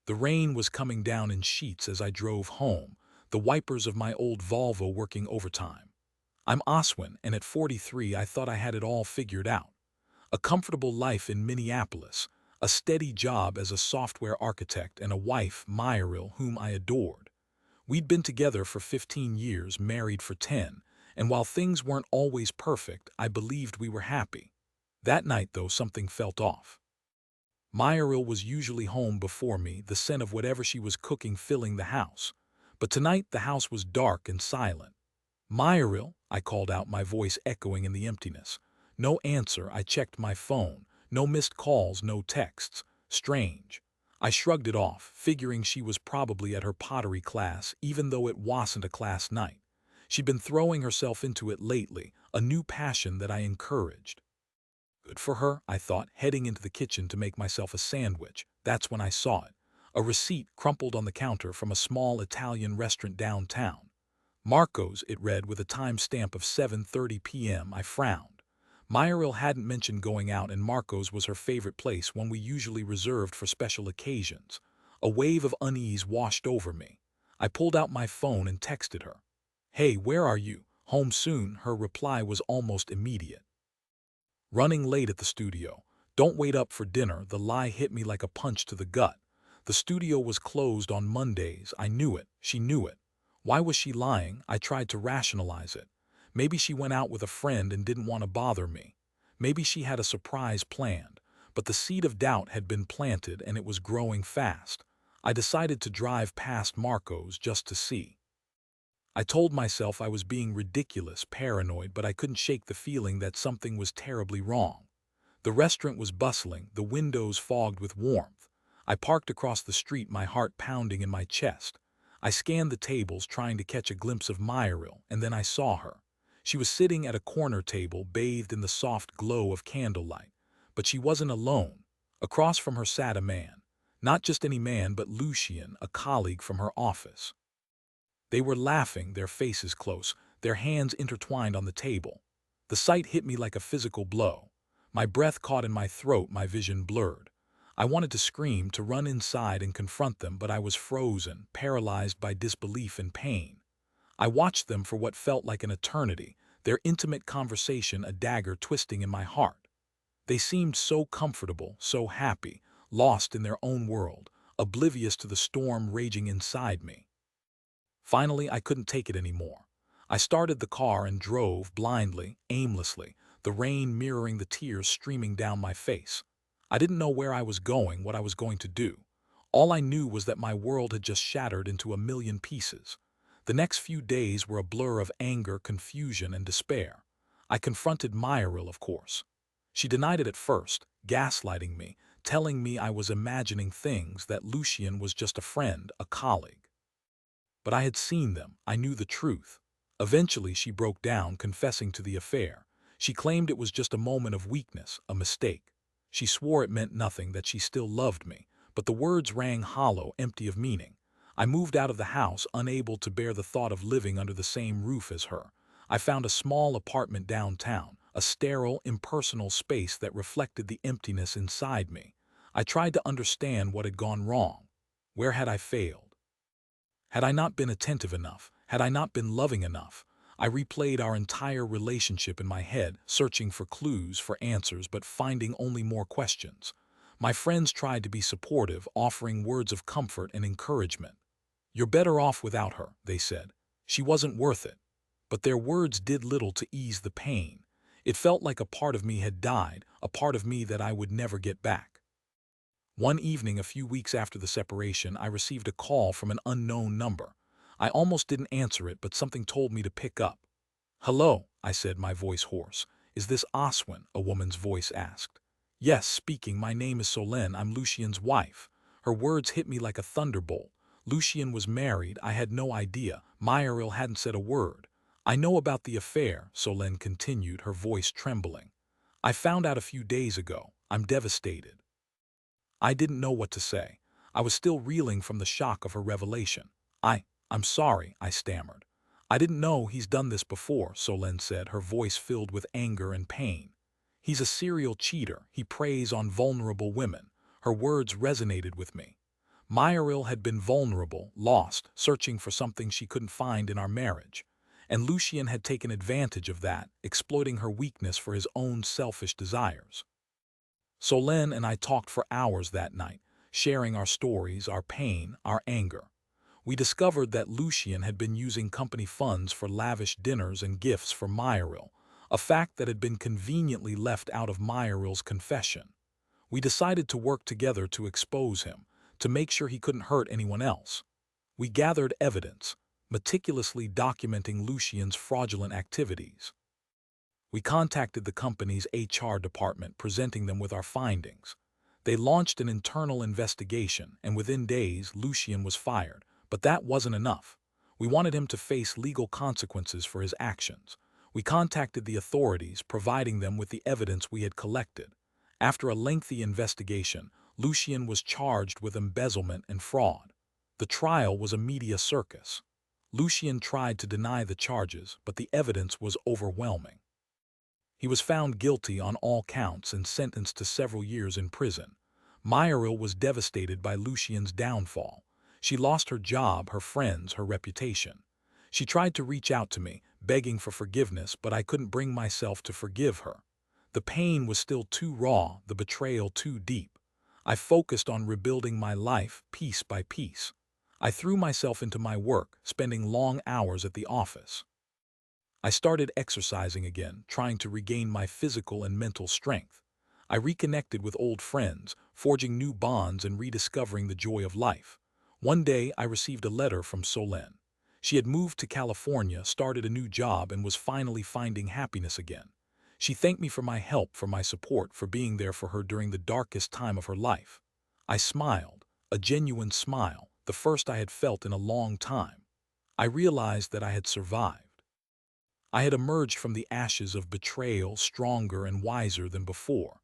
The rain was coming down in sheets as I drove home, the wipers of my old Volvo working overtime. I'm Oswin, and at 43 I thought I had it all figured out. A comfortable life in Minneapolis, a steady job as a software architect, and a wife, Mireille, whom I adored. We'd been together for 15 years, married for 10, and while things weren't always perfect, I believed we were happy. That night, though, something felt off. Mireille was usually home before me, the scent of whatever she was cooking filling the house. But tonight the house was dark and silent. "Mireille," I called out, my voice echoing in the emptiness. No answer. I checked my phone. No missed calls, no texts. Strange. I shrugged it off, figuring she was probably at her pottery class, even though it wasn't a class night. She'd been throwing herself into it lately, a new passion that I encouraged. Good for her, I thought, heading into the kitchen to make myself a sandwich. That's when I saw it. A receipt crumpled on the counter from a small Italian restaurant downtown. Marco's, it read, with a timestamp of 7:30 p.m. I frowned. Mireille hadn't mentioned going out, and Marco's was her favorite place, one we usually reserved for special occasions. A wave of unease washed over me. I pulled out my phone and texted her. "Hey, where are you? Home soon?" Her reply was almost immediate. "Running late at the studio. Don't wait up for dinner." The lie hit me like a punch to the gut. The studio was closed on Mondays. I knew it. She knew it. Why was she lying? I tried to rationalize it. Maybe she went out with a friend and didn't want to bother me. Maybe she had a surprise planned. But the seed of doubt had been planted, and it was growing fast. I decided to drive past Marco's just to see. I told myself I was being ridiculous, paranoid, but I couldn't shake the feeling that something was terribly wrong. The restaurant was bustling, the windows fogged with warmth. I parked across the street, my heart pounding in my chest. I scanned the tables, trying to catch a glimpse of Mireille, and then I saw her. She was sitting at a corner table, bathed in the soft glow of candlelight. But she wasn't alone. Across from her sat a man. Not just any man, but Lucian, a colleague from her office. They were laughing, their faces close, their hands intertwined on the table. The sight hit me like a physical blow. My breath caught in my throat, my vision blurred. I wanted to scream, to run inside and confront them, but I was frozen, paralyzed by disbelief and pain. I watched them for what felt like an eternity, their intimate conversation a dagger twisting in my heart. They seemed so comfortable, so happy, lost in their own world, oblivious to the storm raging inside me. Finally, I couldn't take it anymore. I started the car and drove, blindly, aimlessly, the rain mirroring the tears streaming down my face. I didn't know where I was going, what I was going to do. All I knew was that my world had just shattered into a million pieces. The next few days were a blur of anger, confusion, and despair. I confronted Mireille, of course. She denied it at first, gaslighting me, telling me I was imagining things, that Lucian was just a friend, a colleague. But I had seen them. I knew the truth. Eventually, she broke down, confessing to the affair. She claimed it was just a moment of weakness, a mistake. She swore it meant nothing, that she still loved me. But the words rang hollow, empty of meaning. I moved out of the house, unable to bear the thought of living under the same roof as her. I found a small apartment downtown, a sterile, impersonal space that reflected the emptiness inside me. I tried to understand what had gone wrong. Where had I failed? Had I not been attentive enough? Had I not been loving enough? I replayed our entire relationship in my head, searching for clues, for answers, but finding only more questions. My friends tried to be supportive, offering words of comfort and encouragement. "You're better off without her," they said. "She wasn't worth it." But their words did little to ease the pain. It felt like a part of me had died, a part of me that I would never get back. One evening, a few weeks after the separation, I received a call from an unknown number. I almost didn't answer it, but something told me to pick up. "Hello," I said, my voice hoarse. "Is this Oswin?" a woman's voice asked. "Yes, speaking. My name is Solenne. I'm Lucian's wife." Her words hit me like a thunderbolt. Lucian was married. I had no idea. Mireille hadn't said a word. "I know about the affair," Solenne continued, her voice trembling. "I found out a few days ago. I'm devastated." I didn't know what to say. I was still reeling from the shock of her revelation. I'm sorry," I stammered. "I didn't know he's done this before," Solène said, her voice filled with anger and pain. "He's a serial cheater. He preys on vulnerable women." Her words resonated with me. Mireille had been vulnerable, lost, searching for something she couldn't find in our marriage. And Lucian had taken advantage of that, exploiting her weakness for his own selfish desires. Solenne and I talked for hours that night, sharing our stories, our pain, our anger. We discovered that Lucian had been using company funds for lavish dinners and gifts for Mireille, a fact that had been conveniently left out of Mireille's confession. We decided to work together to expose him, to make sure he couldn't hurt anyone else. We gathered evidence, meticulously documenting Lucian's fraudulent activities. We contacted the company's HR department, presenting them with our findings. They launched an internal investigation, and within days, Lucian was fired. But that wasn't enough. We wanted him to face legal consequences for his actions. We contacted the authorities, providing them with the evidence we had collected. After a lengthy investigation, Lucian was charged with embezzlement and fraud. The trial was a media circus. Lucian tried to deny the charges, but the evidence was overwhelming. He was found guilty on all counts and sentenced to several years in prison. Mireille was devastated by Lucian's downfall. She lost her job, her friends, her reputation. She tried to reach out to me, begging for forgiveness, but I couldn't bring myself to forgive her. The pain was still too raw, the betrayal too deep. I focused on rebuilding my life, piece by piece. I threw myself into my work, spending long hours at the office. I started exercising again, trying to regain my physical and mental strength. I reconnected with old friends, forging new bonds and rediscovering the joy of life. One day, I received a letter from Solenne. She had moved to California, started a new job, and was finally finding happiness again. She thanked me for my help, for my support, for being there for her during the darkest time of her life. I smiled, a genuine smile, the first I had felt in a long time. I realized that I had survived. I had emerged from the ashes of betrayal stronger and wiser than before.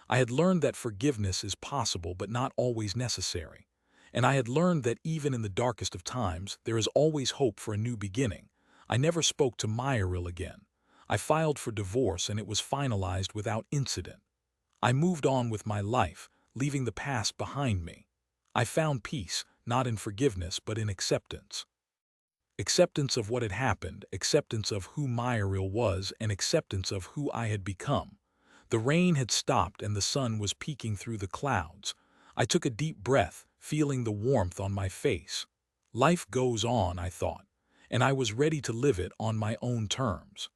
I had learned that forgiveness is possible but not always necessary. And I had learned that even in the darkest of times, there is always hope for a new beginning. I never spoke to Mireille again. I filed for divorce and it was finalized without incident. I moved on with my life, leaving the past behind me. I found peace, not in forgiveness but in acceptance. Acceptance of what had happened, acceptance of who Mireille was, and acceptance of who I had become. The rain had stopped and the sun was peeking through the clouds. I took a deep breath, feeling the warmth on my face. Life goes on, I thought, and I was ready to live it on my own terms.